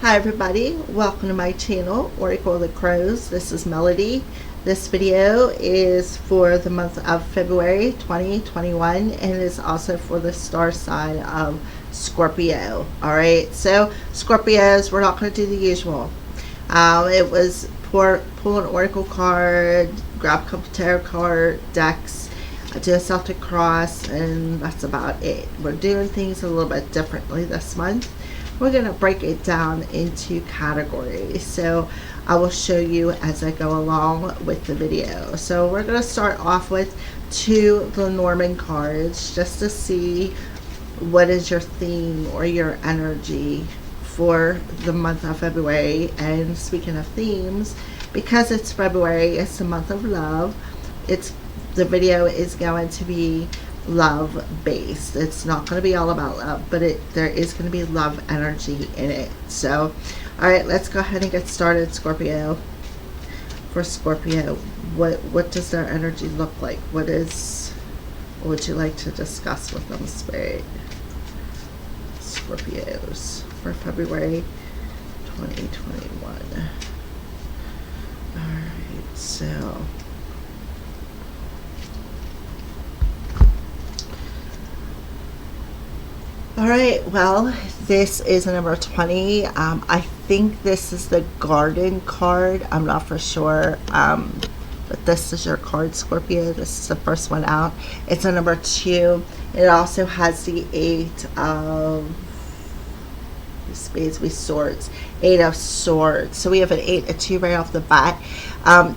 Hi everybody, welcome to my channel, Oracle of the Crows. This is Melody. This video is for the month of February 2021 and is also for the star sign of Scorpio. Alright, so Scorpios, we're not going to do the usual. It was pull an Oracle card, grab a couple tarot card decks, do a Celtic cross, and that's about it. We're doing things a little bit differently this month. We're going to break it down into categories, so I will show you as I go along with the video. So we're going to start off with two Lenormand cards just to see what is your theme or your energy for the month of February. And speaking of themes, because it's February, it's the month of love. The video is going to be love based. It's not going to be all about love, but there is going to be love energy in it. So all right, let's go ahead and get started. Scorpio. For Scorpio, what does their energy look like? What would you like to discuss with them, Spirit? Scorpios for February 2021. All right, so all right, well, this is number 20. I think this is the garden card. I'm not for sure, but this is your card, Scorpio. This is the first one out. It's a number 2. It also has the 8 of spades with swords, 8 of swords. So we have an 8, a 2 right off the bat.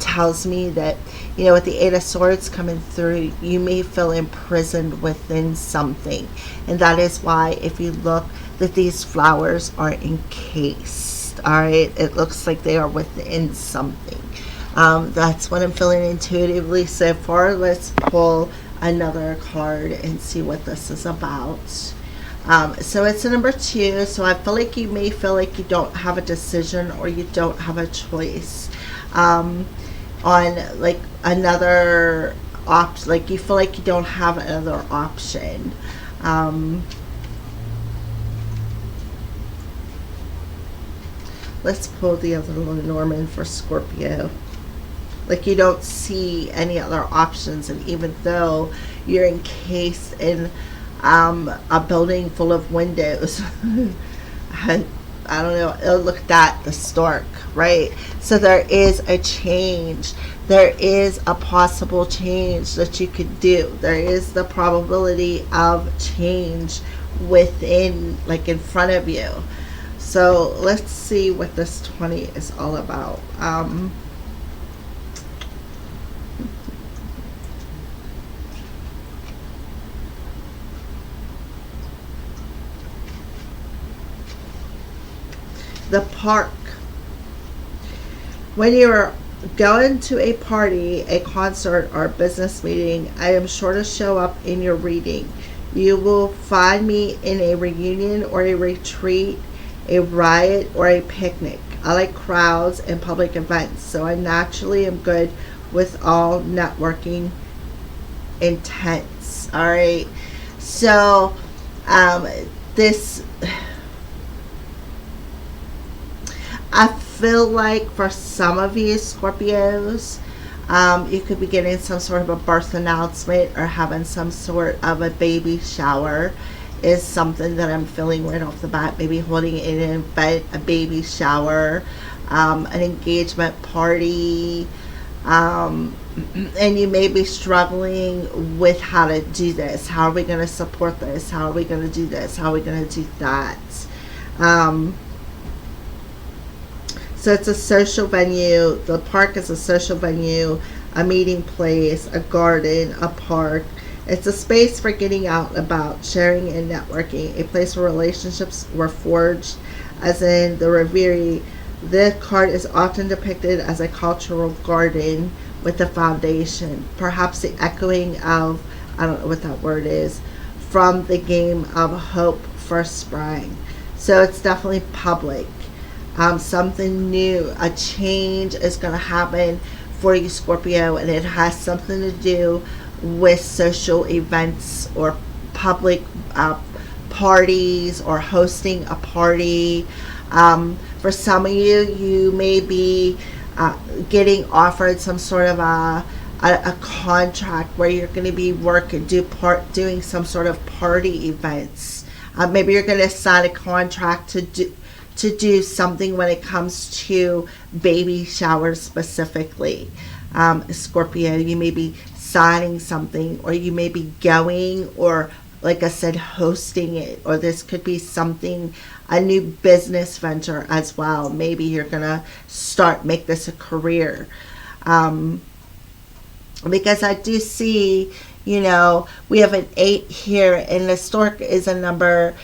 Tells me that, you know, with the 8 of swords coming through, you may feel imprisoned within something, and that is why, if you look, that these flowers are encased. All right, it looks like they are within something. That's what I'm feeling intuitively so far. Let's pull another card and see what this is about. So it's a number 2, so I feel like you may feel like you don't have a decision or you don't have a choice on like another like you feel like you don't have another option. Let's pull the other Lenormand for Scorpio. Like you don't see any other options, and even though you're encased in a building full of windows, and I don't know, oh, look at that, the stork, right? So there is a change. There is a possible change that you could do. There is the probability of change within, like in front of you. So let's see what this 20 is all about. The park. When you're going to a party, a concert, or a business meeting, I am sure to show up in your reading. You will find me in a reunion or a retreat, a riot, or a picnic. I like crowds and public events, so I naturally am good with all networking intents. All right, so this, I feel like for some of you Scorpios, you could be getting some sort of a birth announcement or having some sort of a baby shower is something that I'm feeling right off the bat. Maybe holding an event, a baby shower, an engagement party, and you may be struggling with how to do this. How are we going to support this? How are we going to do this? How are we going to do that? So it's a social venue. The park is a social venue, a meeting place, a garden, a park. It's a space for getting out and about, sharing and networking, a place where relationships were forged, as in the Reverie. The card is often depicted as a cultural garden with the foundation, perhaps the echoing of, I don't know what that word is, from the game of Hope for Spring. So it's definitely public. Something new, a change is going to happen for you, Scorpio, and it has something to do with social events or public parties or hosting a party. For some of you, you may be getting offered some sort of a contract where you're going to be doing some sort of party events. Maybe you're going to sign a contract to do something when it comes to baby showers specifically. Scorpio, you may be signing something, or you may be going, or like I said, hosting it, or this could be something, a new business venture as well. Maybe you're gonna make this a career, because I do see, we have an 8 here, and the stork is a number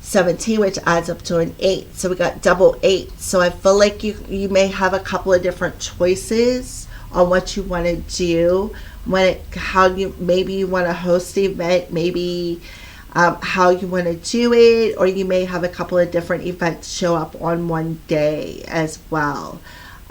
17, which adds up to an 8. So we got double 8. So I feel like you may have a couple of different choices on what you want to do, maybe you want to host the event, maybe how you want to do it, or you may have a couple of different events show up on one day as well.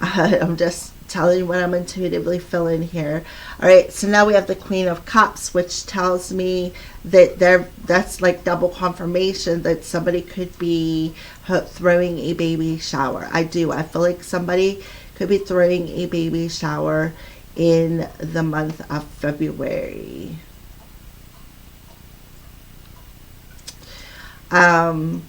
I'm just telling you what I'm intuitively feeling here. All right, so now we have the Queen of Cups, which tells me that that's like double confirmation that somebody could be throwing a baby shower. I feel like somebody could be throwing a baby shower in the month of February. And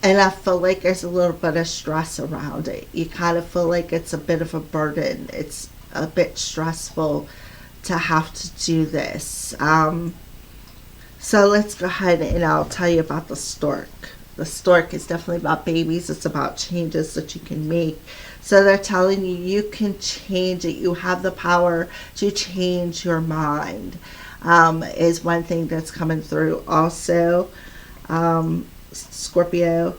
I feel like there's a little bit of stress around it. You kind of feel like it's a bit of a burden. It's a bit stressful to have to do this. So let's go ahead and I'll tell you about the stork. The stork is definitely about babies. It's about changes that you can make. So they're telling you can change it. You have the power to change your mind, is one thing that's coming through. Also, Scorpio.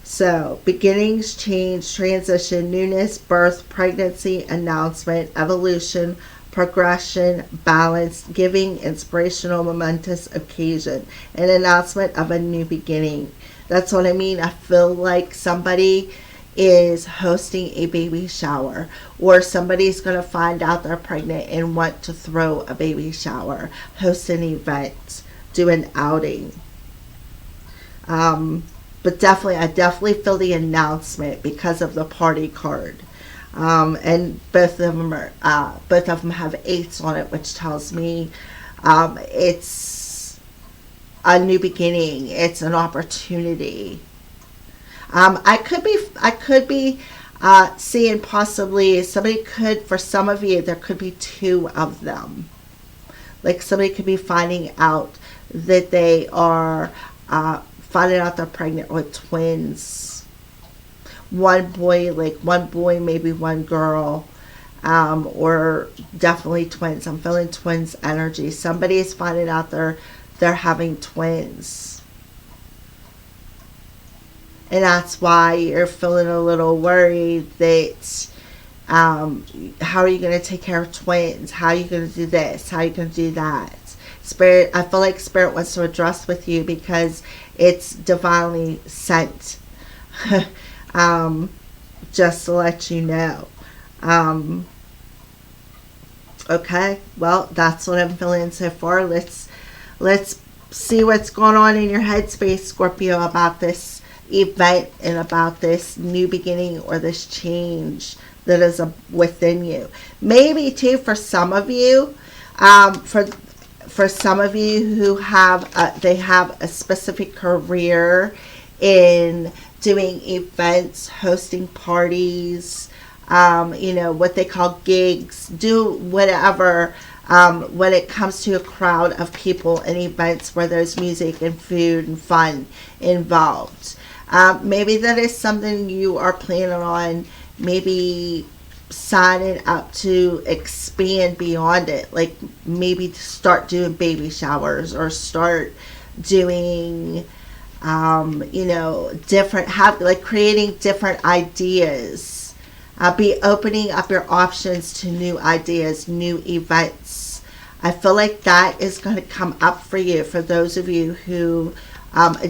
So beginnings, change, transition, newness, birth, pregnancy, announcement, evolution, progression, balance, giving, inspirational, momentous occasion, an announcement of a new beginning. That's what I mean. I feel like somebody is hosting a baby shower, or somebody's going to find out they're pregnant and want to throw a baby shower, host an event, do an outing. But I definitely feel the announcement because of the party card. And both of them have 8s on it, which tells me it's a new beginning. It's an opportunity. I could be seeing possibly for some of you, there could be 2 of them. Like somebody could be finding out that they are finding out they're pregnant with twins. One boy, maybe one girl, or definitely twins. I'm feeling twins energy. Somebody is finding out they're having twins. And that's why you're feeling a little worried that how are you going to take care of twins? How are you going to do this? How are you going to do that? Spirit, I feel like Spirit wants to address with you because it's divinely sent. Just to let you know. Okay, well, that's what I'm feeling so far. Let's see what's going on in your headspace, Scorpio, about this event and about this new beginning or this change that is within you. Maybe too for some of you, for some of you who they have a specific career in doing events, hosting parties, what they call gigs, do whatever when it comes to a crowd of people and events where there's music and food and fun involved. Maybe that is something you are planning on maybe signing up to expand beyond it, like maybe to start doing baby showers or start doing creating different ideas, be opening up your options to new ideas, new events. I feel like that is going to come up for you, for those of you who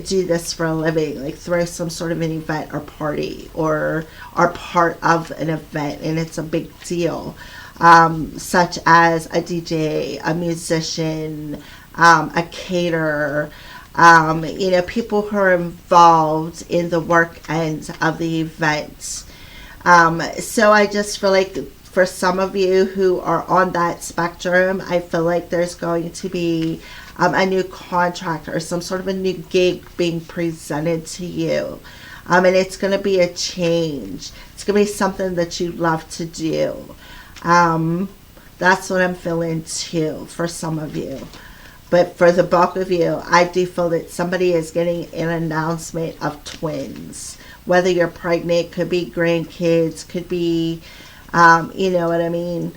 do this for a living, like throw some sort of an event or party or are part of an event and it's a big deal, such as a DJ, a musician, a caterer, You know, people who are involved in the work ends of the event. So I just feel like for some of you who are on that spectrum, I feel like there's going to be a new contract or some sort of a new gig being presented to you. And it's going to be a change. It's going to be something that you love to do. That's what I'm feeling too for some of you. But for the bulk of you, I do feel that somebody is getting an announcement of twins. Whether you're pregnant, could be grandkids, could be, you know what I mean,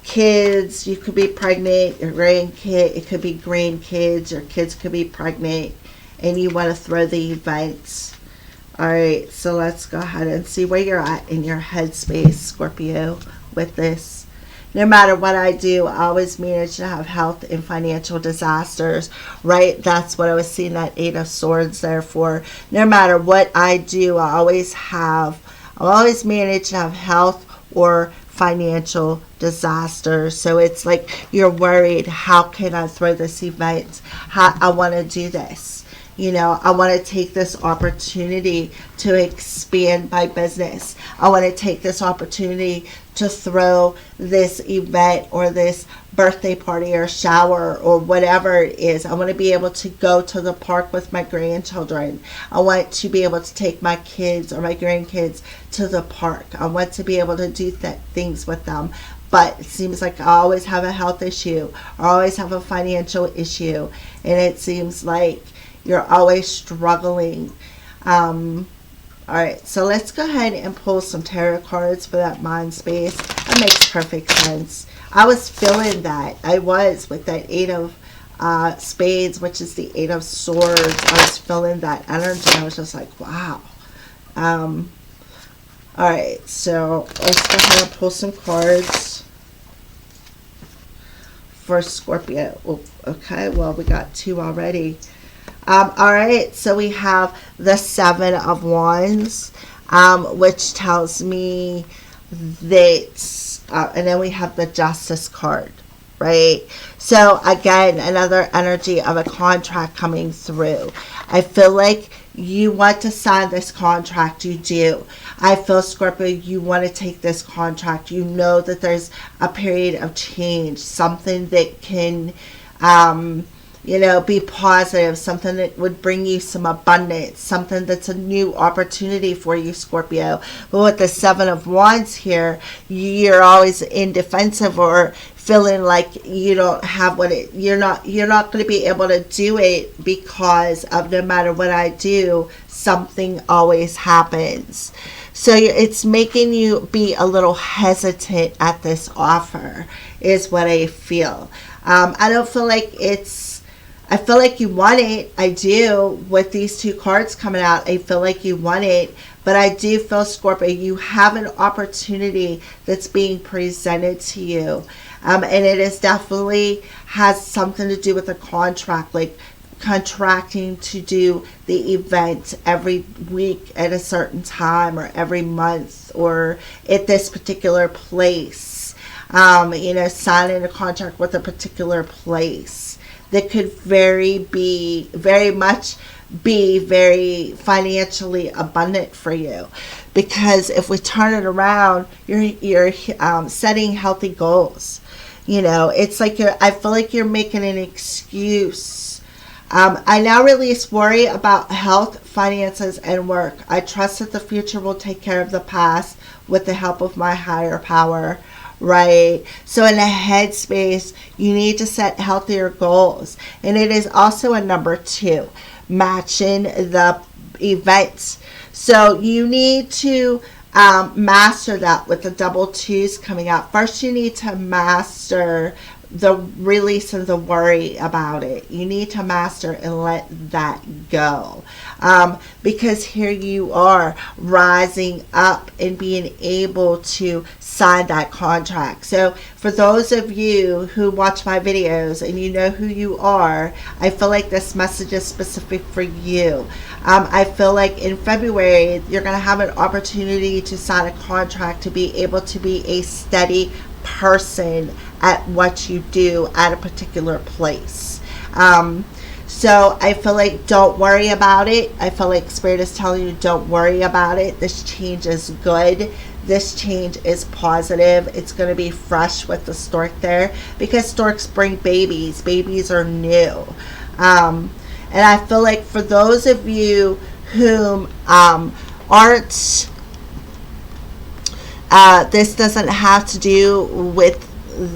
kids. You could be pregnant, your grandkid, it could be grandkids, your kids could be pregnant, and you want to throw the events. All right, so let's go ahead and see where you're at in your headspace, Scorpio, with this. No matter what I do, I always manage to have health and financial disasters, right? That's what I was seeing that Eight of Swords there for. No matter what I do, I always manage to have health or financial disasters. So it's like you're worried, how can I throw this event? How I want to do this. You know, I want to take this opportunity to expand my business. I want to take this opportunity to throw this event or this birthday party or shower or whatever it is. I want to be able to go to the park with my grandchildren. I want to be able to take my kids or my grandkids to the park. I want to be able to do things with them. But it seems like I always have a health issue. I always have a financial issue. And it seems like you're always struggling. All right, so let's go ahead and pull some tarot cards for that mind space. That makes perfect sense. I was feeling that. I was with that Eight of Spades, which is the Eight of Swords. I was feeling that energy. I was just like, wow. All right, so let's go ahead and pull some cards for Scorpio. Oh, okay, well, we got two already. All right, so we have the Seven of Wands, which tells me that, and then we have the Justice card, right? So again, another energy of a contract coming through. I feel like you want to sign this contract. You do. I feel, Scorpio, you want to take this contract. You know that there's a period of change, something that can, you know, be positive, something that would bring you some abundance, something that's a new opportunity for you, Scorpio. But with the Seven of Wands here, you're always in defensive or feeling like you don't have you're not going to be able to do it because of no matter what I do, something always happens. So it's making you be a little hesitant at this offer is what I feel. I don't feel like I feel like you want it. I do. With these two cards coming out, I feel like you want it. But I do feel, Scorpio, you have an opportunity that's being presented to you. And it is definitely has something to do with a contract, like contracting to do the event every week at a certain time or every month or at this particular place. You know, signing a contract with a particular place. That could very much be very financially abundant for you, because if we turn it around, you're setting healthy goals. You know, it's like I feel like you're making an excuse. I now release worry about health, finances, and work. I trust that the future will take care of the past with the help of my higher power. Right? So in a headspace, you need to set healthier goals. And it is also a number 2, matching the events. So you need to master that with the double 2s coming out. First, you need to master the release of the worry about it. You need to master and let that go. Because here you are rising up and being able to sign that contract. So for those of you who watch my videos and you know who you are, I feel like this message is specific for you. I feel like in February, you're going to have an opportunity to sign a contract to be able to be a steady person at what you do at a particular place. So I feel like don't worry about it. I feel like Spirit is telling you don't worry about it. This change is good. This change is positive. It's going to be fresh with the stork there, because storks bring babies. Babies are new. And I feel like for those of you whom aren't, this doesn't have to do with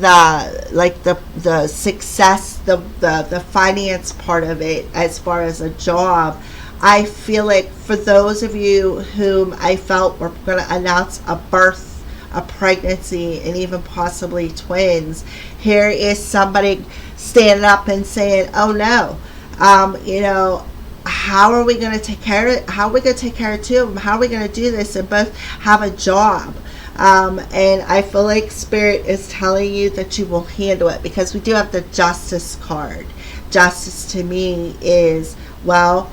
the success, the finance part of it as far as a job. I feel like for those of you whom I felt were going to announce a birth, a pregnancy, and even possibly twins, here is somebody standing up and saying, oh no, how are we going to take care of it? How are we going to take care of two of them? How are we going to do this and both have a job? And I feel like Spirit is telling you that you will handle it, because we do have the Justice card. Justice to me is, well,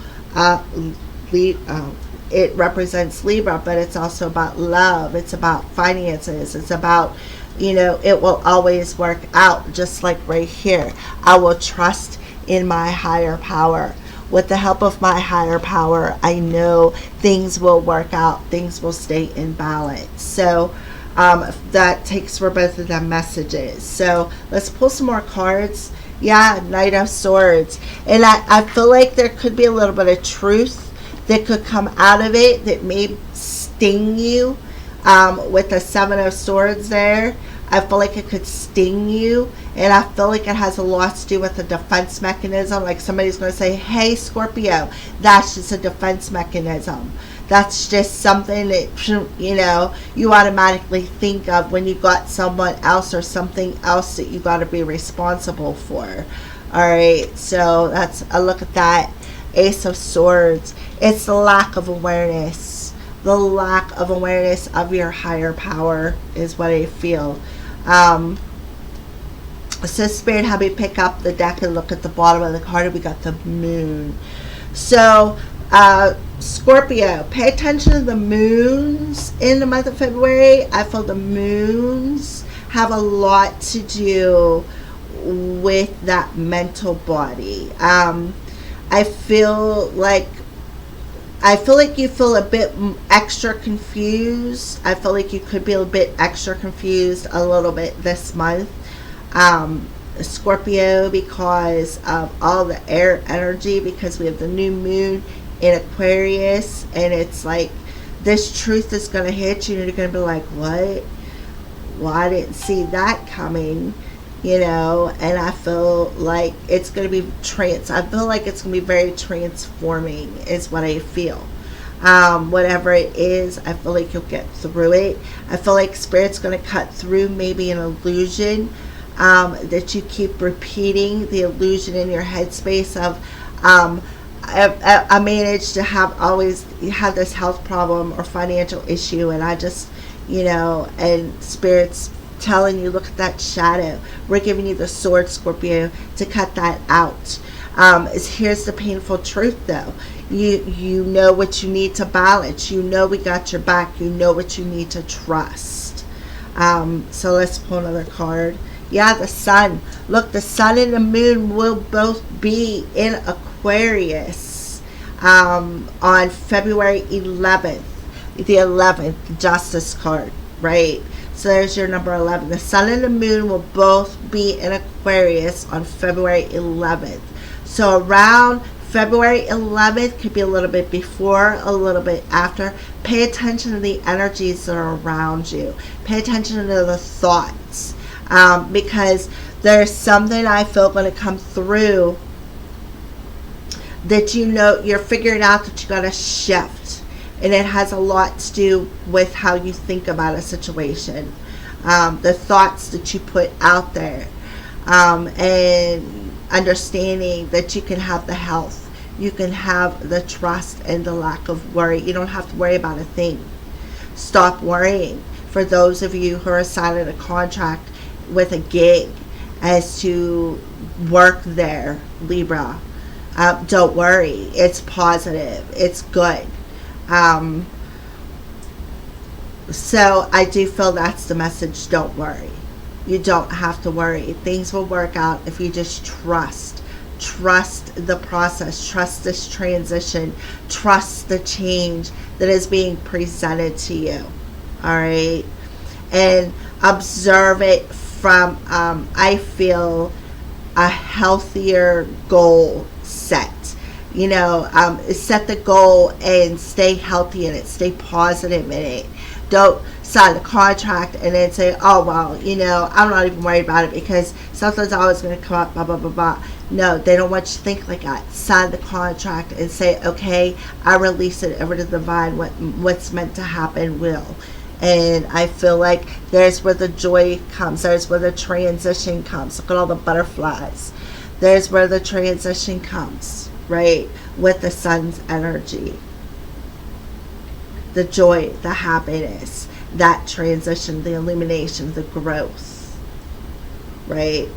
it represents Libra, but it's also about love. It's about finances. It's about, it will always work out, just like right here. I will trust in my higher power. With the help of my higher power, I know things will work out. Things will stay in balance. So that takes for both of them messages. So let's pull some more cards. Yeah, Knight of Swords. And I feel like there could be a little bit of truth that could come out of it that may sting you. With the Seven of Swords there, I feel like it could sting you. And I feel like it has a lot to do with a defense mechanism. Like somebody's going to say, hey, Scorpio, that's just a defense mechanism. That's just something that, you automatically think of when you got someone else or something else that you got to be responsible for. All right, so that's a look at that. Ace of Swords. It's the lack of awareness. The lack of awareness of your higher power is what I feel. So Spirit had me pick up the deck and look at the bottom of the card, and we got the Moon. So Scorpio, pay attention to the moons in the month of February. I feel the moons have a lot to do with that mental body. I feel like you feel a bit extra confused. I feel like you could be a bit extra confused a little bit this month, Scorpio, because of all the air energy, because we have the new moon in Aquarius, and it's like this truth is going to hit you and you're going to be like, what? Well, I didn't see that coming, and I feel like it's going to be I feel like it's going to be very transforming is what I feel. Whatever it is, I feel like you'll get through it. I feel like Spirit's going to cut through maybe an illusion that you keep repeating, the illusion in your headspace of I managed to always have this health problem or financial issue, and I just, and Spirit's telling you, look at that shadow. We're giving you the sword, Scorpio, to cut that out. Here's the painful truth, though. You know what you need to balance. You know we got your back. You know what you need to trust. So let's pull another card. Yeah, the sun. Look, the sun and the moon will both be in Aquarius on February 11th. The 11th, Justice card, right? So there's your number 11. The sun and the moon will both be in Aquarius on February 11th. So around February 11th, could be a little bit before, a little bit after. Pay attention to the energies that are around you. Pay attention to the thoughts. Because there's something I feel going to come through that you're figuring out that you got to shift. And it has a lot to do with how you think about a situation. The thoughts that you put out there. And understanding that you can have the health. You can have the trust and the lack of worry. You don't have to worry about a thing. Stop worrying. For those of you who are signing a contract with a gig as to work there, Libra, don't worry. It's positive. It's good. So I do feel that's the message. Don't worry. You don't have to worry. Things will work out if you just trust trust the process, trust this transition, trust the change that is being presented to you. All right, and observe it from I feel a healthier goal set. Set the goal and stay healthy in it, stay positive in it. Don't sign the contract and then say, oh, well, I'm not even worried about it because something's always going to come up, blah, blah, blah, blah. No, they don't want you to think like that. Sign the contract and say, okay, I release it over to the divine. What's meant to happen will. And I feel like there's where the joy comes. There's where the transition comes. Look at all the butterflies. There's where the transition comes, right? With the sun's energy. The joy, the happiness, that transition, the illumination, the growth, right?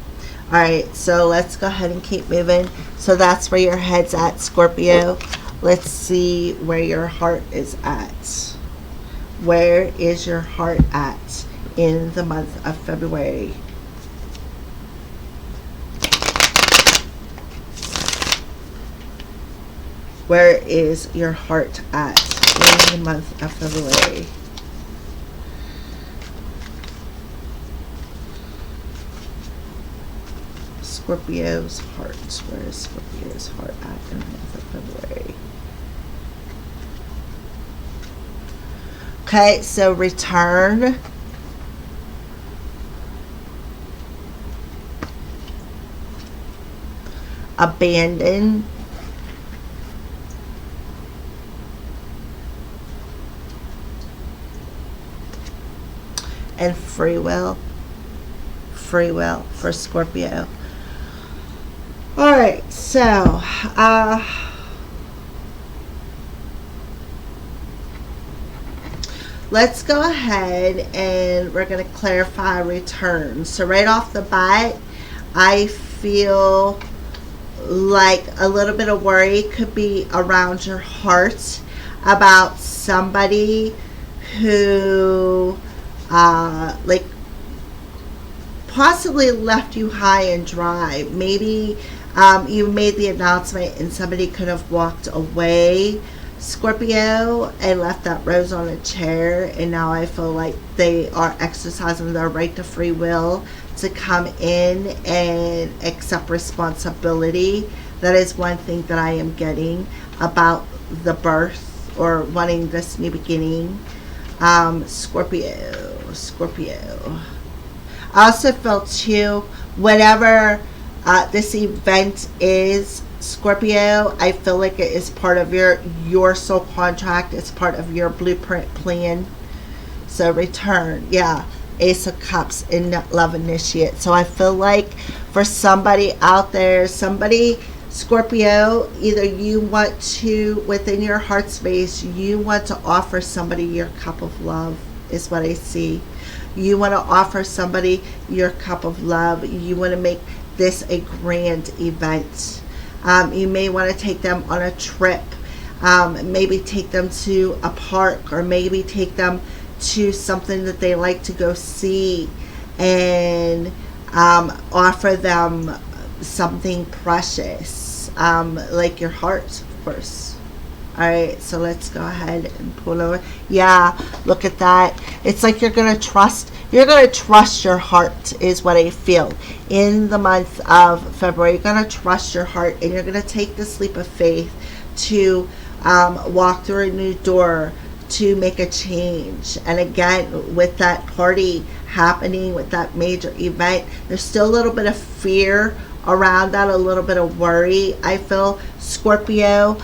All right, so let's go ahead and keep moving. So that's where your head's at, Scorpio. Let's see where your heart is at. Where is your heart at in the month of February? Where is your heart at in the month of February? Scorpio's heart. Where is Scorpio's heart at in the month of February? Okay, so return. Abandon. And free will. Free will for Scorpio. All right, so let's go ahead and we're going to clarify return. So right off the bat, I feel like a little bit of worry could be around your heart about somebody who like possibly left you high and dry. Maybe you made the announcement and somebody could have walked away, Scorpio, and left that rose on a chair, and now I feel like they are exercising their right to free will to come in and accept responsibility. That is one thing that I am getting about the birth or wanting this new beginning. Scorpio. I also felt too, whatever this event is, Scorpio, I feel like it is part of your soul contract. It's part of your blueprint plan. So return, yeah, Ace of Cups in Love Initiate. So I feel like for somebody out there, somebody, Scorpio, either you want to, within your heart space, you want to offer somebody your cup of love, is what I see. You want to offer somebody your cup of love. You want to make this a grand event. You may want to take them on a trip. Maybe take them to a park, or maybe take them to something that they like to go see, and offer them something precious, like your heart, of course. All right, so let's go ahead and pull over. Yeah, look at that. It's like you're going to trust your heart, is what I feel. In the month of February, you're going to trust your heart, and you're going to take this leap of faith to walk through a new door, to make a change. And again, with that party happening, with that major event, there's still a little bit of fear around that, a little bit of worry, I feel, Scorpio,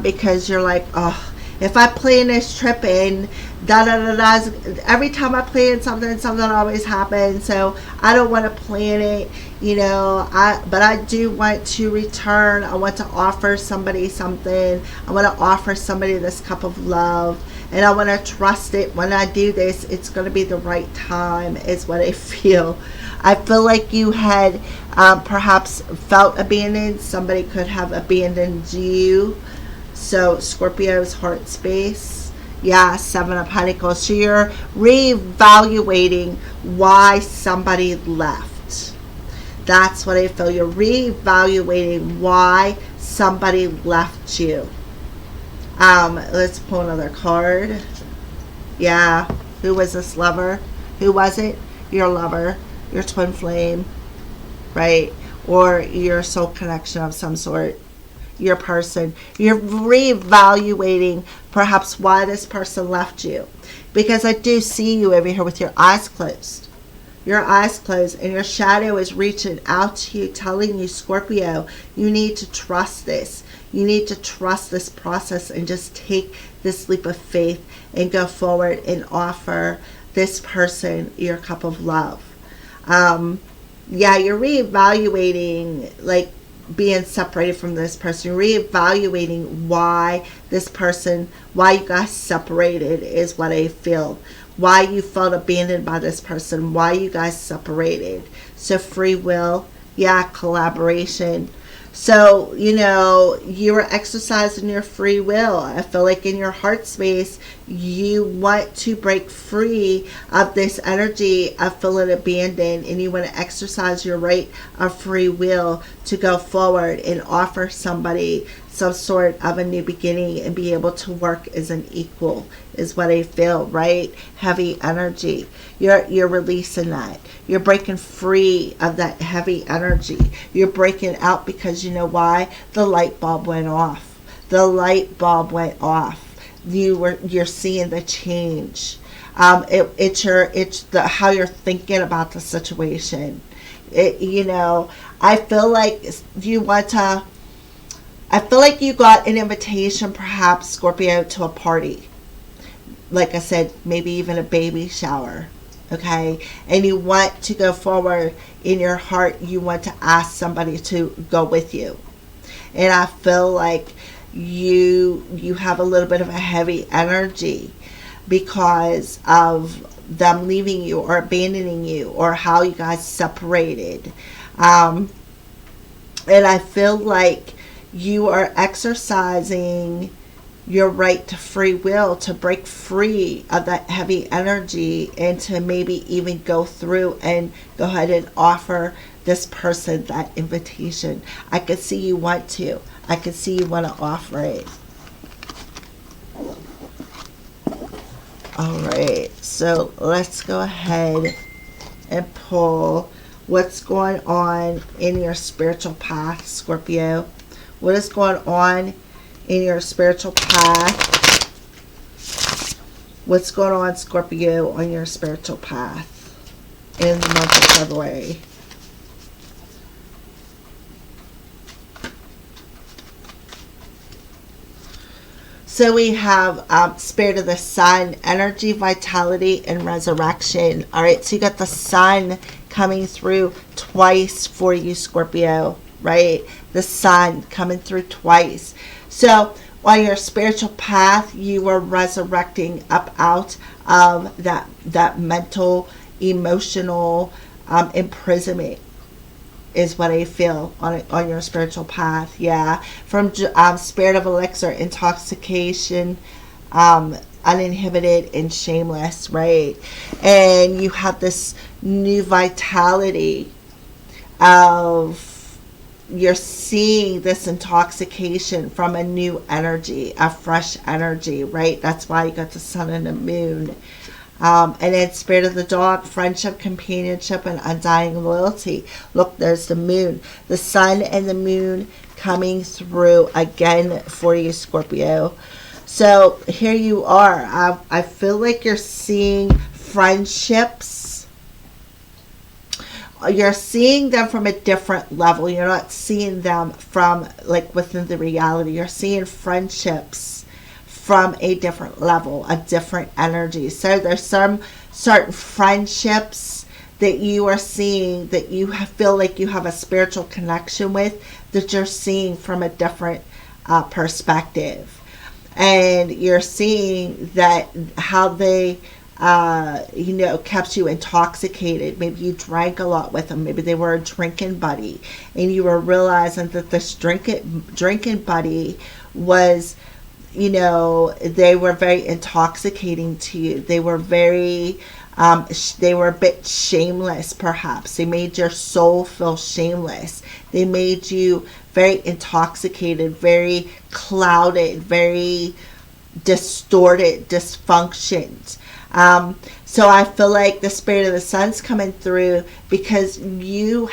because you're like, oh, if I plan this trip in, every time I plan something always happens, so I don't want to plan it, but I do want to return. I want to offer somebody something. I want to offer somebody this cup of love, and I want to trust it. When I do this, it's going to be the right time, is what I feel. I feel like you had perhaps felt abandoned. Somebody could have abandoned you. So Scorpio's heart space. Yeah, Seven of Pentacles. So you're reevaluating why somebody left. That's what I feel. You're reevaluating why somebody left you. Let's pull another card. Yeah. Who was this lover? Who was it? Your lover, your twin flame, right? Or your soul connection of some sort. Your person. You're reevaluating perhaps why this person left you. Because I do see you over here with your eyes closed. Your eyes closed, and your shadow is reaching out to you, telling you, Scorpio, you need to trust this. You need to trust this process and just take this leap of faith and go forward and offer this person your cup of love. Yeah, you're reevaluating, like, being separated from this person. You're reevaluating why this person, why you guys separated is what I feel. Why you felt abandoned by this person, why you guys separated. So free will, yeah, collaboration. So, you were exercising your free will. I feel like in your heart space, you want to break free of this energy of feeling abandoned, and you want to exercise your right of free will to go forward and offer somebody some sort of a new beginning and be able to work as an equal, is what I feel, right? Heavy energy. You're releasing that. You're breaking free of that heavy energy. You're breaking out because you know why? The light bulb went off. The light bulb went off. You're seeing the change. It's how you're thinking about the situation. I feel like you got an invitation, perhaps, Scorpio, to a party. Like I said, maybe even a baby shower. Okay? And you want to go forward in your heart. You want to ask somebody to go with you. And I feel like you have a little bit of a heavy energy because of them leaving you or abandoning you or how you guys separated. And I feel like you are exercising your right to free will to break free of that heavy energy and to maybe even go through and go ahead and offer this person that invitation. I could see you want to. I could see you want to offer it. All right, so let's go ahead and pull what's going on in your spiritual path, Scorpio. What is going on in your spiritual path? What's going on, Scorpio, on your spiritual path in the month of February? So we have Spirit of the Sun, energy, vitality, and resurrection. All right, so you got the sun coming through twice for you, Scorpio, right? The sun coming through twice. So on your spiritual path, you are resurrecting up out of that mental, emotional imprisonment, is what I feel on your spiritual path. Yeah, from Spirit of Elixir, intoxication, uninhibited and shameless, right? And you have this new vitality of, you're seeing this intoxication from a new energy, a fresh energy, right? That's why you got the sun and the moon. And then Spirit of the Dog, friendship, companionship, and undying loyalty. Look, there's the moon. The sun and the moon coming through again for you, Scorpio. So here you are. I feel like you're seeing friendships. You're seeing them from a different level. You're not seeing them from, like, within the reality. You're seeing friendships from a different level, a different energy. So there's some certain friendships that you are seeing that you feel like you have a spiritual connection with, that you're seeing from a different perspective. And you're seeing that how they kept you intoxicated. Maybe you drank a lot with them. Maybe they were a drinking buddy, and you were realizing that this drinking buddy was, they were very intoxicating to you. They were very They were a bit shameless, perhaps. They made your soul feel shameless. They made you very intoxicated, very clouded, very distorted, dysfunctioned. So I feel like the spirit of the sun's coming through because you're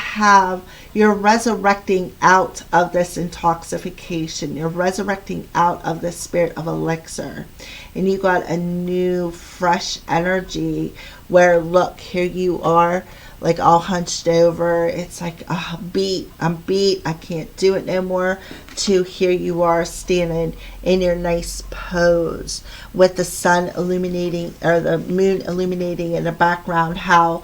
resurrecting out of this intoxication. You're resurrecting out of the spirit of elixir. And you got a new, fresh energy where, look, here you are, like all hunched over. It's like, oh, I'm beat, I can't do it no more. To here you are standing in your nice pose with the sun illuminating, or the moon illuminating in the background, how,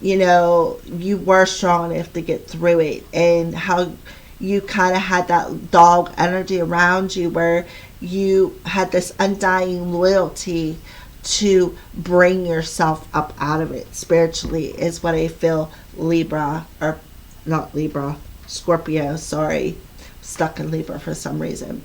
you were strong enough to get through it, and how you kind of had that dog energy around you where you had this undying loyalty to bring yourself up out of it spiritually, is what I feel. Libra, or not Libra, Scorpio, sorry, stuck in Libra for some reason.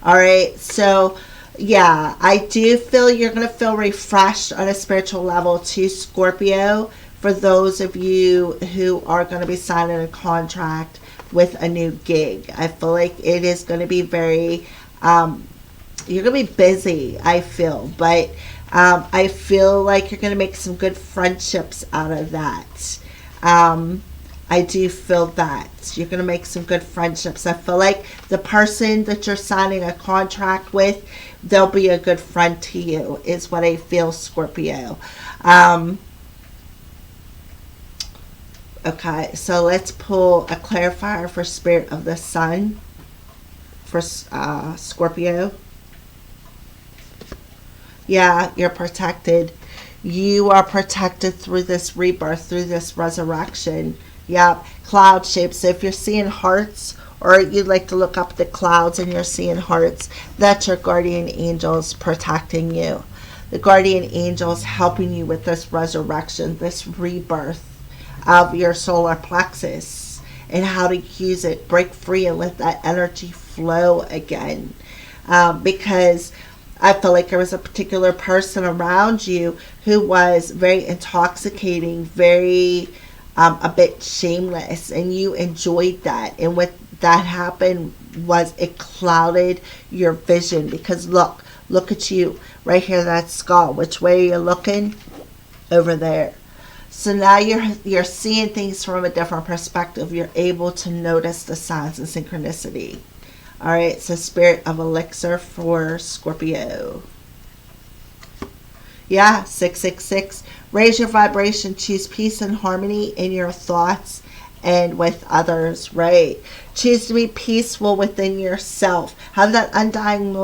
All right, so yeah, I do feel you're going to feel refreshed on a spiritual level too, Scorpio, for those of you who are going to be signing a contract with a new gig. I feel like it is going to be very, you're going to be busy, I feel, but I feel like you're going to make some good friendships out of that. I do feel that you're going to make some good friendships. I feel like the person that you're signing a contract with, they'll be a good friend to you, is what I feel, Scorpio. Okay, so let's pull a clarifier for spirit of the sun for Scorpio. Yeah, you're protected. You are protected through this rebirth, through this resurrection. Yeah, cloud shapes. So if you're seeing hearts, or you'd like to look up the clouds and you're seeing hearts, that's your guardian angels protecting you. The guardian angels helping you with this resurrection, this rebirth of your solar plexus, and how to use it, break free, and let that energy flow again. Because I feel like there was a particular person around you who was very intoxicating, very a bit shameless, and you enjoyed that. And what that happened was it clouded your vision, because look at you right here, that skull. Which way are you looking? Over there. So now you're seeing things from a different perspective. You're able to notice the signs and synchronicity. All right, so spirit of elixir for Scorpio. Yeah, 666. Raise your vibration. Choose peace and harmony in your thoughts and with others, right? Choose to be peaceful within yourself. Have that undying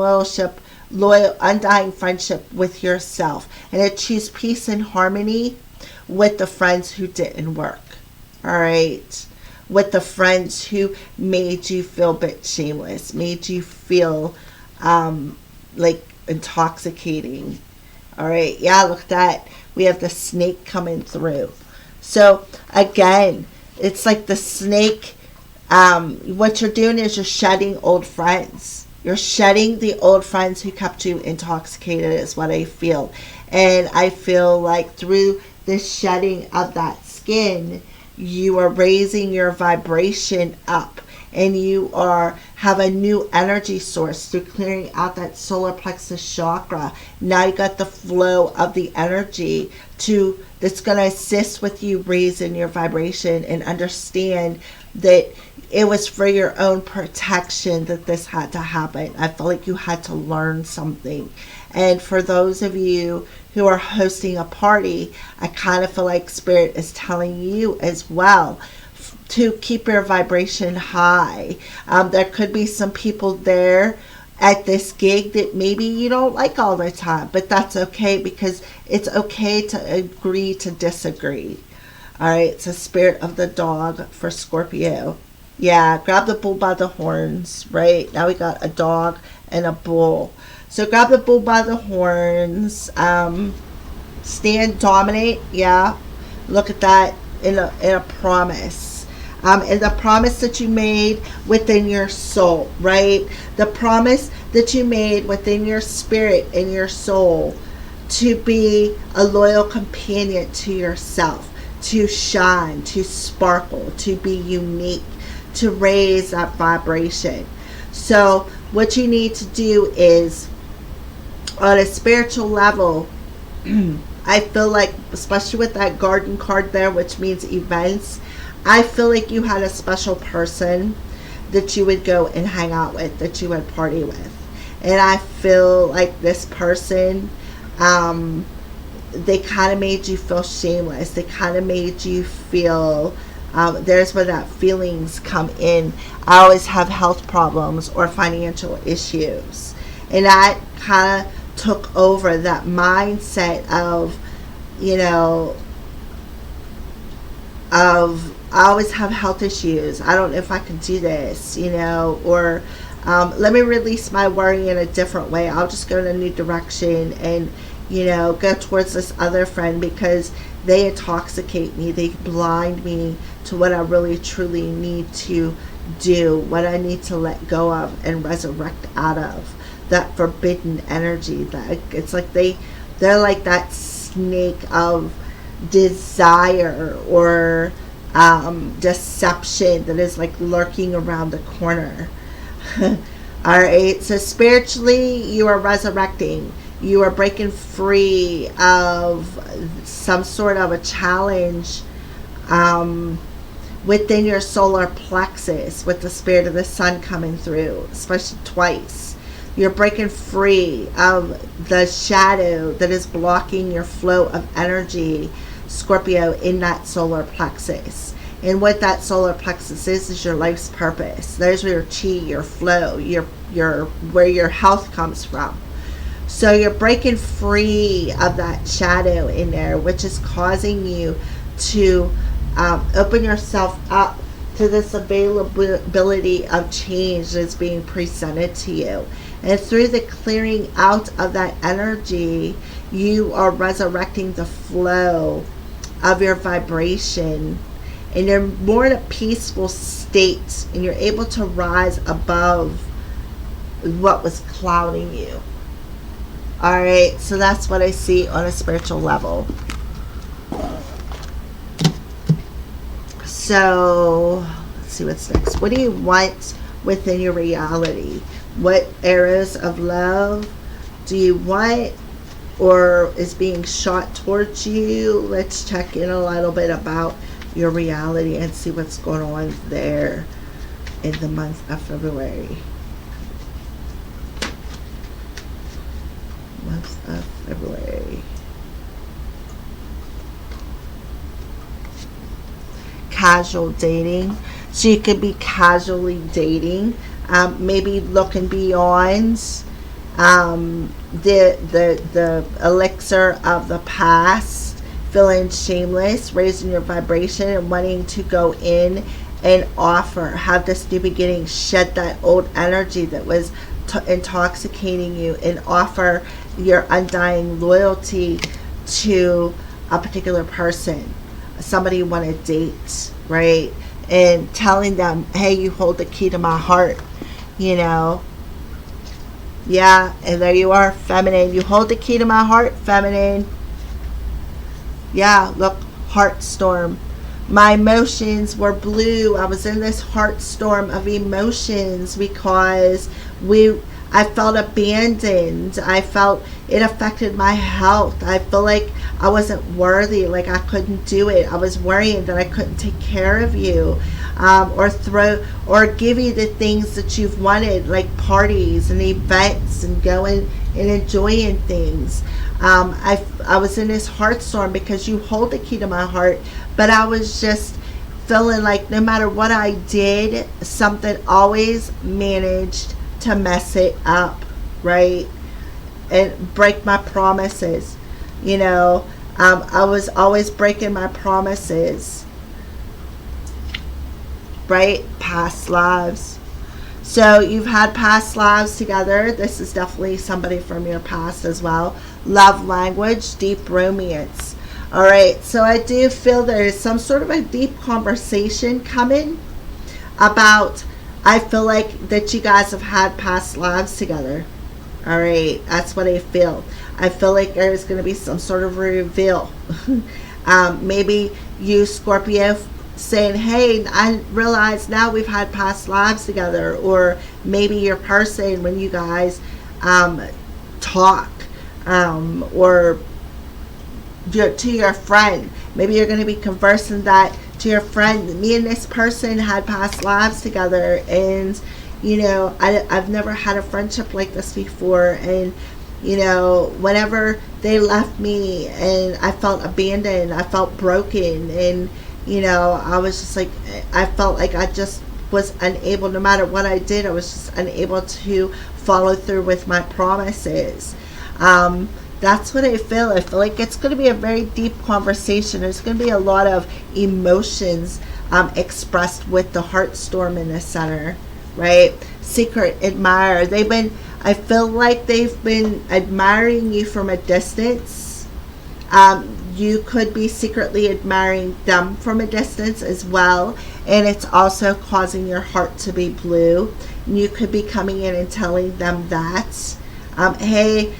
undying friendship with yourself. And to choose peace and harmony with the friends who didn't work. All right. With the friends who made you feel a bit shameless, made you feel like intoxicating. All right, yeah, look at that. We have the snake coming through. So again, it's like the snake. What you're doing is you're shedding old friends. You're shedding the old friends who kept you intoxicated, is what I feel. And I feel like through the shedding of that skin, you are raising your vibration up, and you have a new energy source through clearing out that solar plexus chakra. Now you got the flow of the energy that's going to assist with you raising your vibration, and understand that it was for your own protection that this had to happen. I feel like you had to learn something. And for those of you who are hosting a party, I kind of feel like Spirit is telling you as well to keep your vibration high. There could be some people there at this gig that maybe you don't like all the time, but that's okay, because it's okay to agree to disagree. All right, it's a spirit of the dog for Scorpio. Yeah, grab the bull by the horns, right? Now we got a dog and a bull. So grab the bull by the horns. Stand, dominate. Yeah, look at that in a promise. And the promise that you made within your soul, right? The promise that you made within your spirit and your soul to be a loyal companion to yourself, to shine, to sparkle, to be unique, to raise that vibration. So what you need to do is, on a spiritual level, I feel like, especially with that garden card there, which means events, I feel like you had a special person that you would go and hang out with, that you would party with. And I feel like this person, they kind of made you feel shameless. They kind of made you feel, there's where that feelings come in. I always have health problems or financial issues. And that kind of took over that mindset of, you know, of I always have health issues. I don't know if I can do this, you know, or let me release my worry in a different way. I'll just go in a new direction and, you know, go towards this other friend because they intoxicate me. They blind me to what I really truly need to do, what I need to let go of and resurrect out of. That forbidden energy. That it's like they're like that snake of desire or deception that is like lurking around the corner. All right, so spiritually you are resurrecting. You are breaking free of some sort of a challenge within your solar plexus, with the spirit of the sun coming through, especially twice. You're breaking free of the shadow that is blocking your flow of energy, Scorpio, in that solar plexus. And what that solar plexus is your life's purpose. There's where your chi, your flow, your where your health comes from. So you're breaking free of that shadow in there, which is causing you to open yourself up to this availability of change that's being presented to you. And through the clearing out of that energy, you are resurrecting the flow of your vibration. And you're more in a peaceful state. And you're able to rise above what was clouding you. Alright, so that's what I see on a spiritual level. So, let's see what's next. What do you want within your reality? What areas of love do you want or is being shot towards you? Let's check in a little bit about your reality and see what's going on there in the month of February. Month of February. Casual dating. So you could be casually dating. Maybe looking beyond the elixir of the past, feeling shameless, raising your vibration and wanting to go in and offer, have this new beginning, shed that old energy that was intoxicating you, and offer your undying loyalty to a particular person, somebody you want to date, right? And telling them, hey, you hold the key to my heart, you know. Yeah, and there you are, feminine. You hold the key to my heart, feminine. Yeah, look, heart storm. My emotions were blue. I was in this heart storm of emotions because I felt abandoned. I felt it affected my health. I felt like I wasn't worthy, like I couldn't do it. I was worrying that I couldn't take care of you, or give you the things that you've wanted, like parties and events and going and enjoying things. I was in this heart storm because you hold the key to my heart, but I was just feeling like no matter what I did, something always managed to mess it up, right? And break my promises. You know, I was always breaking my promises, right? Past lives. So you've had past lives together. This is definitely somebody from your past as well. Love language, deep romance. All right, so I do feel there is some sort of a deep conversation coming about, I feel like that you guys have had past lives together. All right, that's what I feel. I feel like there's going to be some sort of reveal. Maybe you, Scorpio, saying, hey, I realize now we've had past lives together. Or maybe your person, when you guys talk, or to your friend. Maybe you're going to be conversing that to your friend. Me and this person had past lives together, and I've never had a friendship like this before, and whenever they left me and I felt abandoned, I felt broken, and I was just like, I felt like I just was unable, no matter what I did, I was just unable to follow through with my promises. That's what I feel. I feel like it's going to be a very deep conversation. There's going to be a lot of emotions expressed with the heart storm in the center, right? Secret admirer. I feel like they've been admiring you from a distance. You could be secretly admiring them from a distance as well. And it's also causing your heart to be blue. And you could be coming in and telling them that, hey,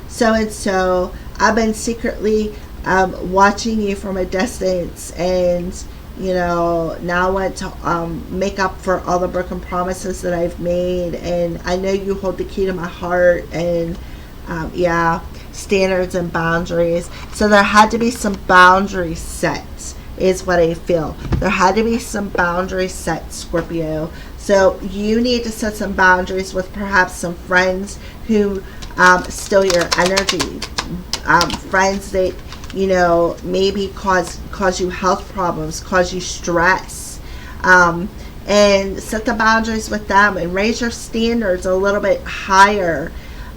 so-and-so, I've been secretly watching you from a distance, and now I want to make up for all the broken promises that I've made, and I know you hold the key to my heart, and standards and boundaries. So there had to be some boundaries set, is what I feel. There had to be some boundaries set, Scorpio. So you need to set some boundaries with perhaps some friends who steal your energy, friends that maybe cause you health problems, cause you stress, and set the boundaries with them and raise your standards a little bit higher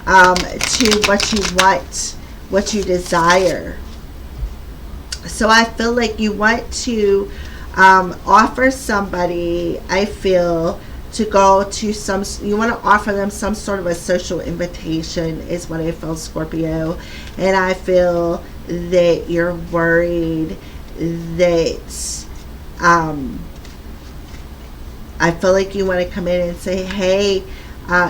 to what you want, what you desire. So I feel like you want to offer somebody, I feel, to go to you want to offer them some sort of a social invitation, is what I feel, Scorpio. And I feel that you're worried that I feel like you want to come in and say, hey,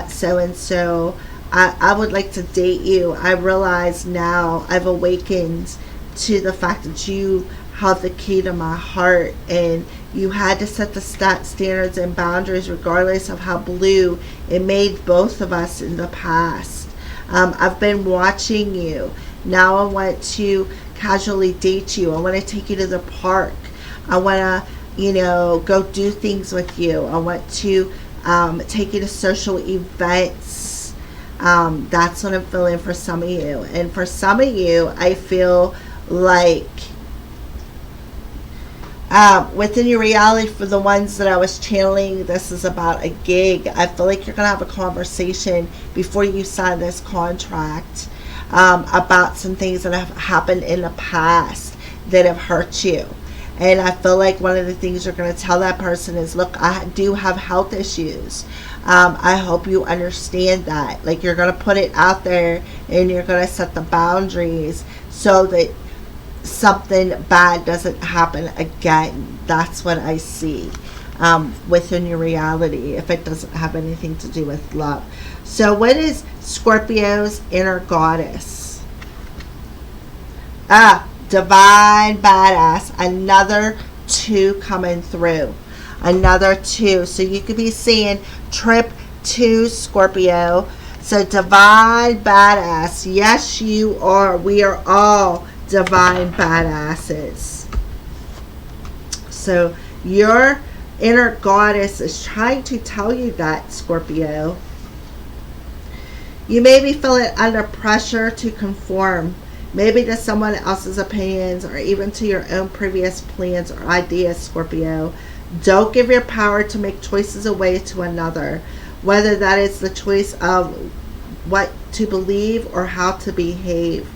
so-and-so, I would like to date you. I realize now, I've awakened to the fact that you have the key to my heart, and you had to set the standards and boundaries regardless of how blue it made both of us in the past. I've been watching you. Now I want to casually date you. I want to take you to the park. I want to, go do things with you. I want to take you to social events. That's what I'm feeling for some of you. And for some of you, I feel like within your reality, for the ones that I was channeling, this is about a gig. I feel like you're going to have a conversation before you sign this contract about some things that have happened in the past that have hurt you. And I feel like one of the things you're going to tell that person is, look, I do have health issues. I hope you understand that. Like, you're going to put it out there, and you're going to set the boundaries so that something bad doesn't happen again. That's what I see within your reality, if it doesn't have anything to do with love. So what is Scorpio's inner goddess? Divine badass. Another 2 coming through. Another 2. So you could be seeing trip 2, Scorpio. So divine badass. Yes, you are. We are all divine badasses. So your inner goddess is trying to tell you that, Scorpio. You may be feeling under pressure to conform, maybe to someone else's opinions or even to your own previous plans or ideas, Scorpio. Don't give your power to make choices away to another, whether that is the choice of what to believe or how to behave.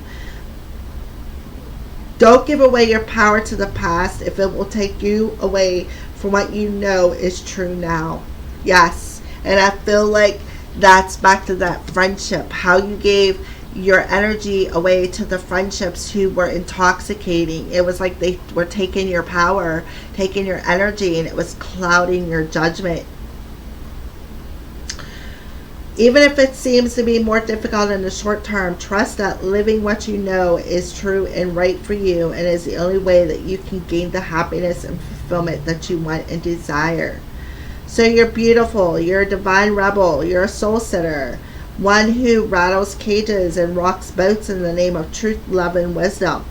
Don't give away your power to the past if it will take you away from what you know is true now. Yes, and I feel like that's back to that friendship. How you gave your energy away to the friendships who were intoxicating. It was like they were taking your power, taking your energy, and it was clouding your judgment. Even if it seems to be more difficult in the short term, trust that living what you know is true and right for you and is the only way that you can gain the happiness and fulfillment that you want and desire. So you're beautiful, you're a divine rebel, you're a soul sitter, one who rattles cages and rocks boats in the name of truth, love, and wisdom.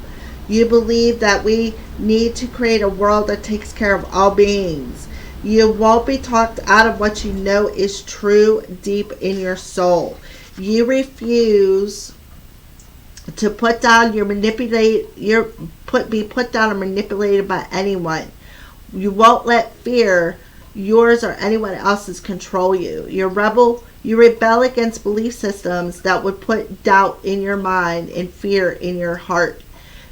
You believe that we need to create a world that takes care of all beings. You won't be talked out of what you know is true deep in your soul. You refuse to put down be put down or manipulated by anyone. You won't let fear, yours or anyone else's, control you. You rebel against belief systems that would put doubt in your mind and fear in your heart.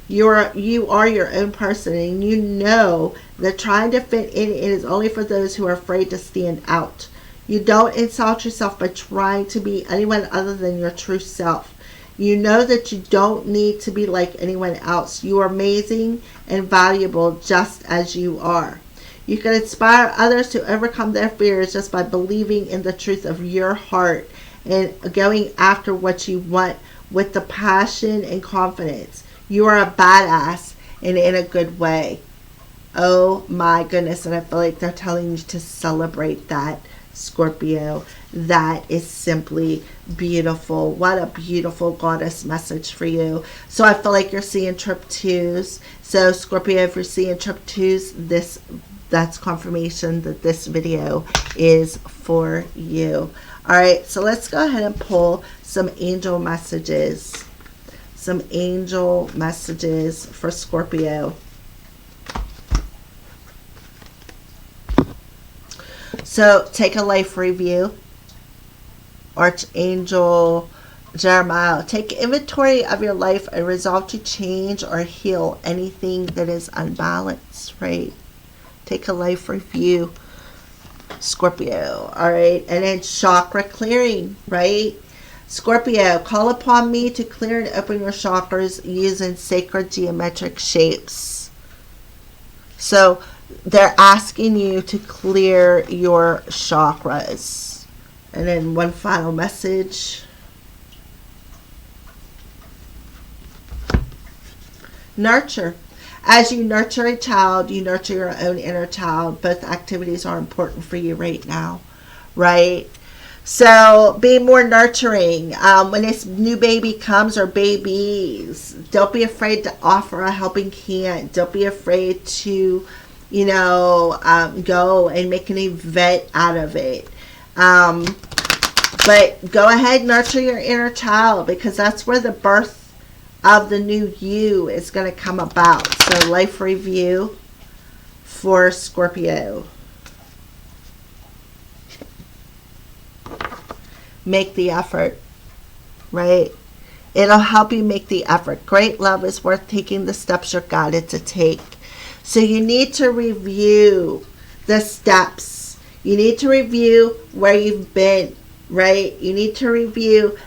You are your own person, and you know that trying to fit in is only for those who are afraid to stand out. You don't insult yourself by trying to be anyone other than your true self. You know that you don't need to be like anyone else. You are amazing and valuable just as you are. You can inspire others to overcome their fears just by believing in the truth of your heart and going after what you want with the passion and confidence. You are a badass, and in a good way. Oh my goodness, and I feel like they're telling you to celebrate that, Scorpio. That is simply beautiful. What a beautiful goddess message for you. So I feel like you're seeing trip twos. So Scorpio, if you're seeing trip twos, that's confirmation that this video is for you. All right, so let's go ahead and pull some angel messages. Some angel messages for Scorpio. So take a life review. Archangel Jeremiah, take inventory of your life and resolve to change or heal anything that is unbalanced, right? Take a life review, Scorpio. All right, and then chakra clearing, right? Scorpio, call upon me to clear and open your chakras using sacred geometric shapes. So they're asking you to clear your chakras. And then one final message. Nurture. As you nurture a child, you nurture your own inner child. Both activities are important for you right now, right? So be more nurturing. When this new baby comes, or babies, don't be afraid to offer a helping hand. Don't be afraid to, go and make an event out of it. But go ahead, nurture your inner child, because that's where the birth of the new you is going to come about. So life review for Scorpio. Make the effort, right? It'll help you make the effort. Great love is worth taking the steps you're guided to take. So you need to review the steps. You need to review where you've been, right? You need to review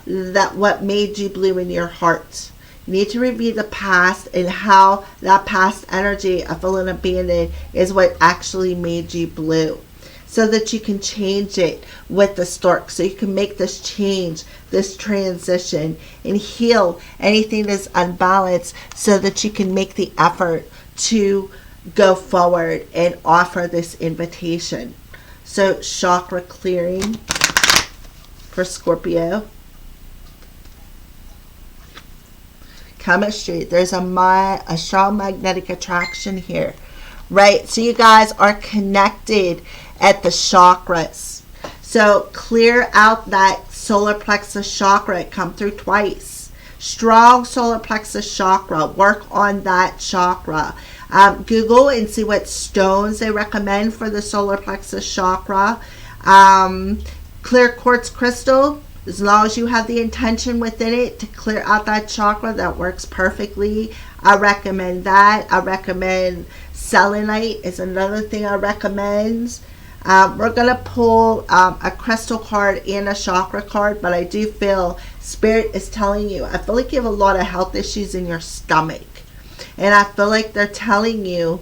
what made you blue in your heart. You need to review the past and how that past energy of feeling abandoned is what actually made you blue, so that you can change it with the stork. So you can make this change, this transition, and heal anything that's unbalanced, so that you can make the effort to go forward and offer this invitation. So chakra clearing for Scorpio. Chemistry. There's a strong magnetic attraction here, right? So you guys are connected at the chakras. So clear out that solar plexus chakra. It come through twice. Strong solar plexus chakra. Work on that chakra. Google and see what stones they recommend for the solar plexus chakra. Clear quartz crystal. As long as you have the intention within it to clear out that chakra, that works perfectly. I recommend that. I recommend selenite is another thing I recommend. We're going to pull a crystal card and a chakra card, but I do feel Spirit is telling you, I feel like you have a lot of health issues in your stomach. And I feel like they're telling you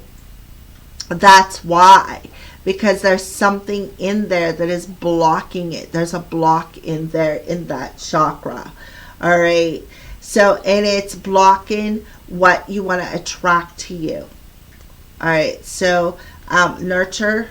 that's why. because there's something in there that is blocking it. There's a block in there in that chakra. All right. So, and it's blocking what you want to attract to you. All right. So, nurture,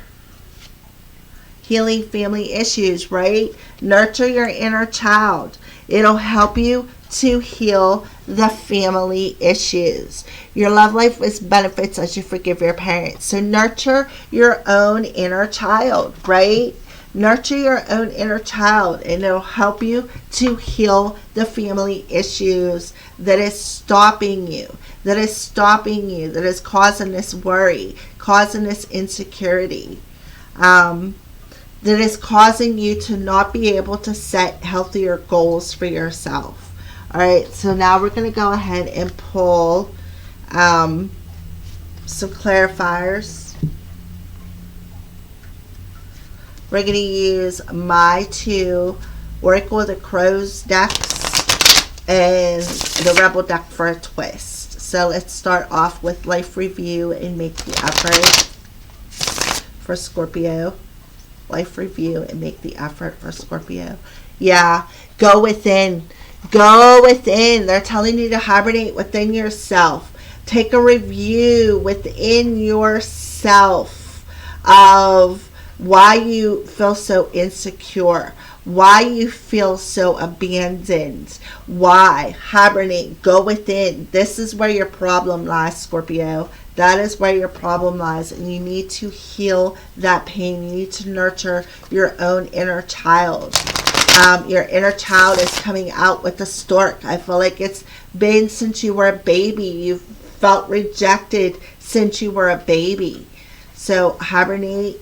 healing family issues, right? Nurture your inner child. It'll help you to heal the family issues. Your love life is benefits as you forgive your parents. So nurture your own inner child, right? Nurture your own inner child, and it'll help you to heal the family issues that is stopping you, that is causing this worry, causing this insecurity, that is causing you to not be able to set healthier goals for yourself. All right, so now we're going to go ahead and pull some clarifiers. We're going to use my 2 Oracle of the Crows decks and the Rebel deck for a twist. So let's start off with life review and make the effort for Scorpio. Life review and make the effort for Scorpio. Yeah, go within. Go within. They're telling you to hibernate within yourself. Take a review within yourself of why you feel so insecure, why you feel so abandoned, why. Hibernate. Go within. This is where your problem lies, Scorpio. That is where your problem lies, and you need to heal that pain. You need to nurture your own inner child. Your inner child is coming out with the stork. I feel like it's been since you were a baby. You've felt rejected since you were a baby. So hibernate,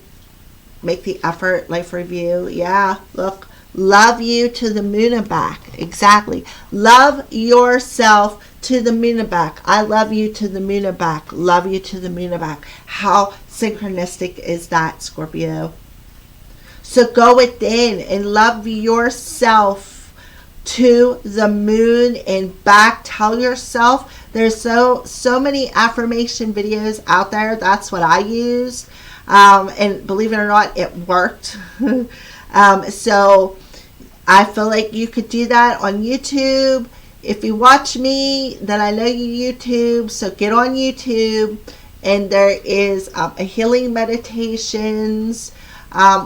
make the effort, life review. Yeah, look, love you to the moon and back. Exactly. Love yourself to the moon and back. I love you to the moon and back. Love you to the moon and back. How synchronistic is that, Scorpio? So go within and love yourself to the moon and back. Tell yourself, there's so many affirmation videos out there. That's what I use. And believe it or not, it worked. So I feel like you could do that on YouTube. If you watch me, then I know you YouTube. So get on YouTube, and there is a healing meditations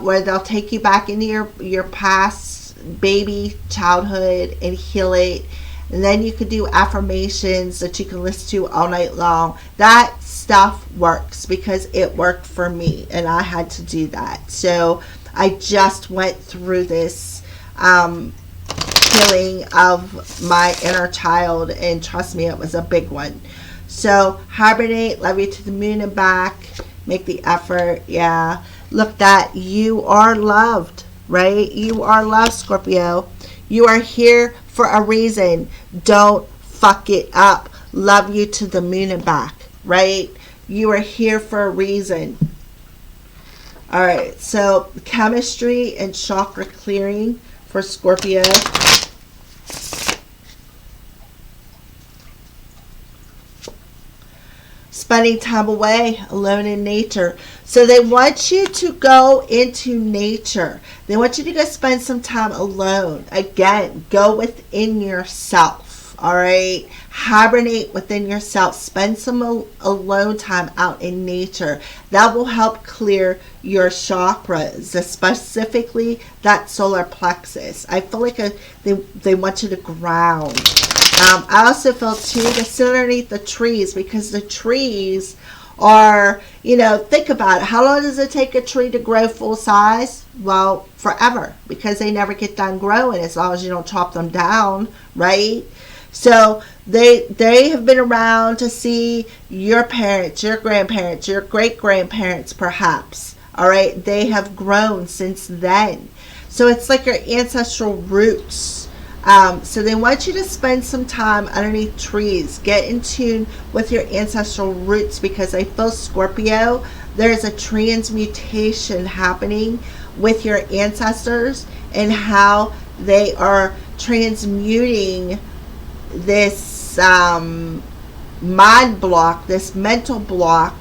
where they'll take you back into your past baby childhood and heal it. And then you could do affirmations that you can listen to all night long. That stuff works because it worked for me, and I had to do that. So I just went through this healing of my inner child, and trust me, it was a big one. So hibernate, love you to the moon and back, make the effort. Yeah, look, that you are loved, right? You are loved, Scorpio. You are here for a reason. Don't fuck it up. Love you to the moon and back, right? You are here for a reason. All right, so chemistry and chakra clearing for Scorpio. Spending time away alone in nature. So they want you to go into nature. They want you to go spend some time alone. Again, go within yourself. All right. Hibernate within yourself. Spend some alone time out in nature. That will help clear your chakras, specifically that solar plexus. I feel like they want you to ground. I also feel too to sit underneath the trees, because the trees are, think about it. How long does it take a tree to grow full size? Well, forever, because they never get done growing as long as you don't chop them down, right? So they have been around to see your parents, your grandparents, your great-grandparents perhaps, all right? They have grown since then. So it's like your ancestral roots. So they want you to spend some time underneath trees. Get in tune with your ancestral roots, because I feel, Scorpio, there's a transmutation happening with your ancestors and how they are transmuting this mind block, this mental block,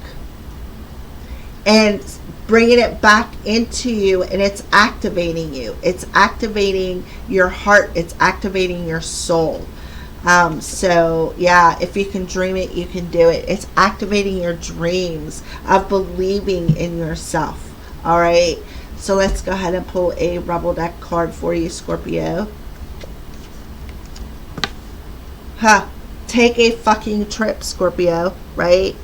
and bringing it back into you, and it's activating you. It's activating your heart. It's activating your soul. So yeah, if you can dream it, you can do it. It's activating your dreams of believing in yourself. All right. So let's go ahead and pull a Rebel deck card for you, Scorpio. Take a fucking trip, Scorpio, right?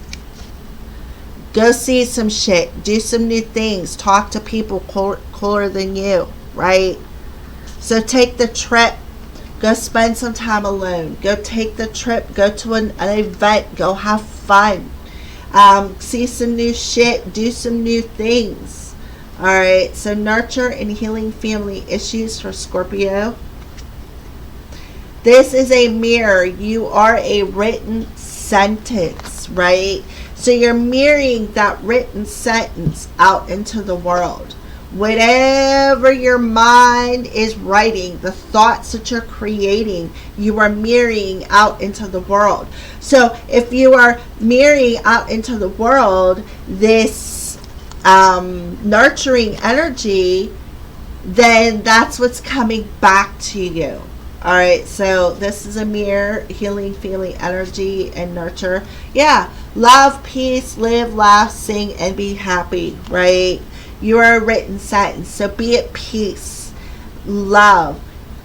Go see some shit. Do some new things. Talk to people cooler than you, right? So take the trip. Go spend some time alone. Go take the trip. Go to an event. Go have fun. See some new shit. Do some new things. Alright, so nurture and healing family issues for Scorpio. This is a mirror. You are a written sentence, right? So you're mirroring that written sentence out into the world. Whatever your mind is writing, the thoughts that you're creating, you are mirroring out into the world. So if you are mirroring out into the world this nurturing energy, then that's what's coming back to you. All right, so this is a mirror, healing, feeling, energy, and nurture. Yeah, love, peace, live, laugh, sing, and be happy, right? You are a written sentence, so be at peace. Love.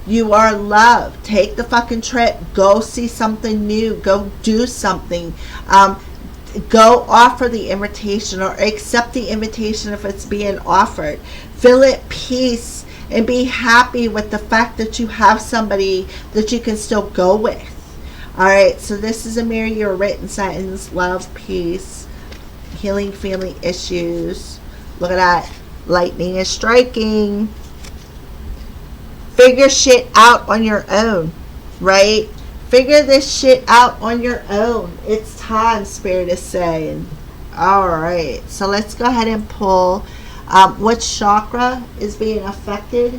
You are love. Take the fucking trip. Go see something new. Go do something. Go offer the invitation or accept the invitation if it's being offered. Feel at peace and be happy with the fact that you have somebody that you can still go with. All right, so this is a mirror, your written sentence, love, peace, healing family issues. Look at that. Lightning is striking. Figure shit out on your own, right? Figure this shit out on your own. It's time, Spirit is saying. All right, so let's go ahead and pull. What chakra is being affected?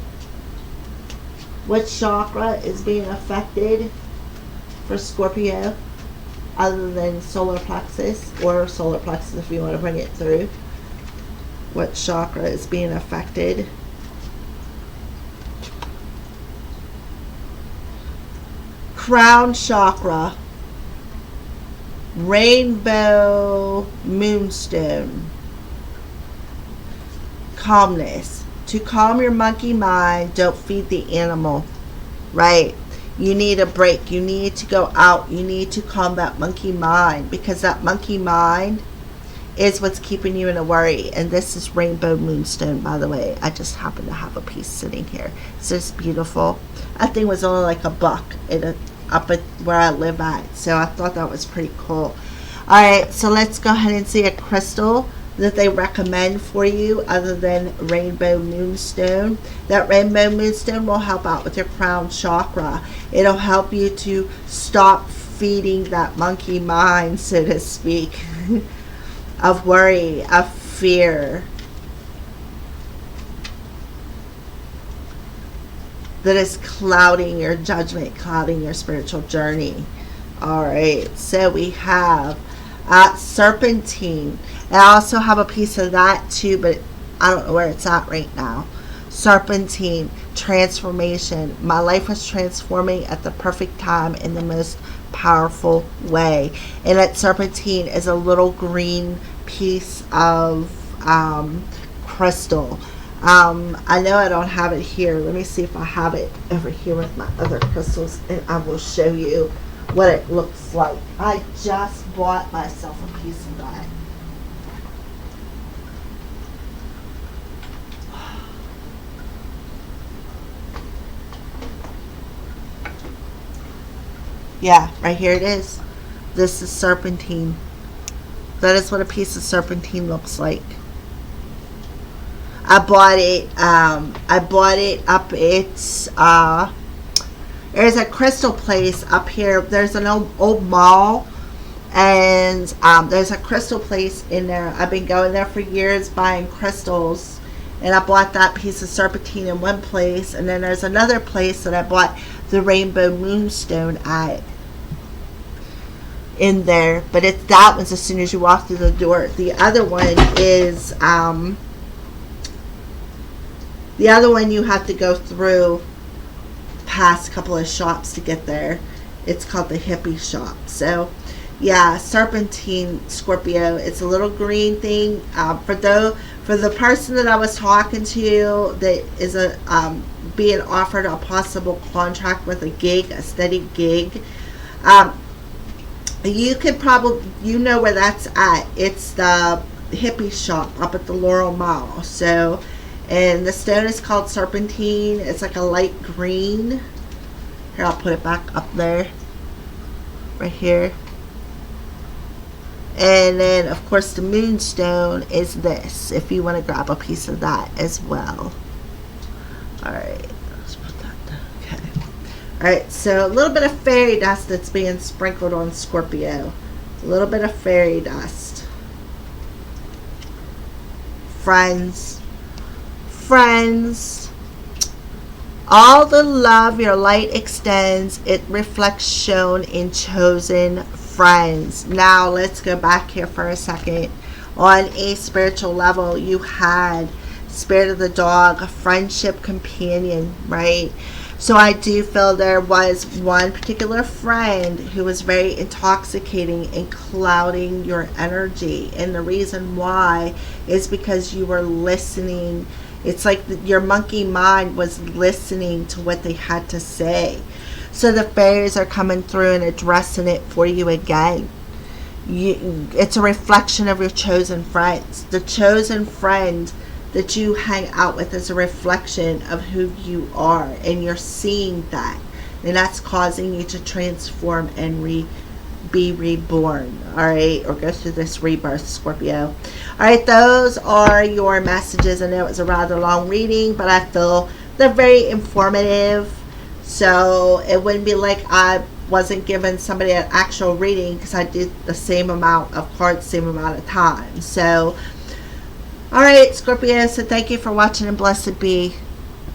What chakra is being affected for Scorpio, other than solar plexus, or solar plexus if you want to bring it through? What chakra is being affected? Crown chakra, rainbow moonstone, calmness. To calm your monkey mind, don't feed the animal, right? You need a break. You need to go out. You need to calm that monkey mind, because that monkey mind is what's keeping you in a worry. And this is rainbow moonstone, by the way. I just happen to have a piece sitting here. It's just beautiful. That thing was only like $1 up at where I live at, so I thought that was pretty cool. All right, so let's go ahead and see a crystal that they recommend for you other than rainbow moonstone. That rainbow moonstone will help out with your crown chakra. It'll help you to stop feeding that monkey mind, so to speak, of worry, of fear, that is clouding your judgment, clouding your spiritual journey. All right, so we have serpentine. I also have a piece of that too, but I don't know where it's at right now. Serpentine, transformation. My life was transforming at the perfect time in the most powerful way. And that serpentine is a little green piece of crystal. I know I don't have it here. Let me see if I have it over here with my other crystals, and I will show you what it looks like. I just bought myself a piece of that. Yeah, right here it is. This is serpentine. That is what a piece of serpentine looks like. I bought it up at there's a crystal place up here. There's an old mall, and there's a crystal place in there. I've been going there for years buying crystals, and I bought that piece of serpentine in one place, and then there's another place that I bought the rainbow moonstone at in there. But it's that one's as soon as you walk through the door. The other one is The other one, you have to go through past a couple of shops to get there. It's called the hippie shop. So yeah, serpentine, Scorpio. It's a little green thing. For the person that I was talking to that is being offered a possible contract with a gig, a steady gig. You could probably, you know where that's at. It's the hippie shop up at the Laurel Mall. So, and the stone is called serpentine. It's like a light green. Here, I'll put it back up there. Right here. And then, of course, the moonstone is this, if you want to grab a piece of that as well. Alright, let's put that down. Okay. Alright, so a little bit of fairy dust that's being sprinkled on Scorpio. A little bit of fairy dust. Friends. All the love your light extends, it reflects shown in chosen friends. Now let's go back here for a second. On a spiritual level, you had spirit of the dog, a friendship companion, right? So I do feel there was one particular friend who was very intoxicating and clouding your energy. And the reason why is because you were listening. It's like your monkey mind was listening to what they had to say. So the fairies are coming through and addressing it for you again. It's a reflection of your chosen friends. The chosen friend that you hang out with is a reflection of who you are, and you're seeing that, and that's causing you to transform and be reborn. All right, or go through this rebirth, Scorpio. All right, those are your messages. I know it was a rather long reading, but I feel they're very informative. So it wouldn't be like I wasn't giving somebody an actual reading, because I did the same amount of cards, same amount of time. So, all right, Scorpio, so thank you for watching, and blessed be.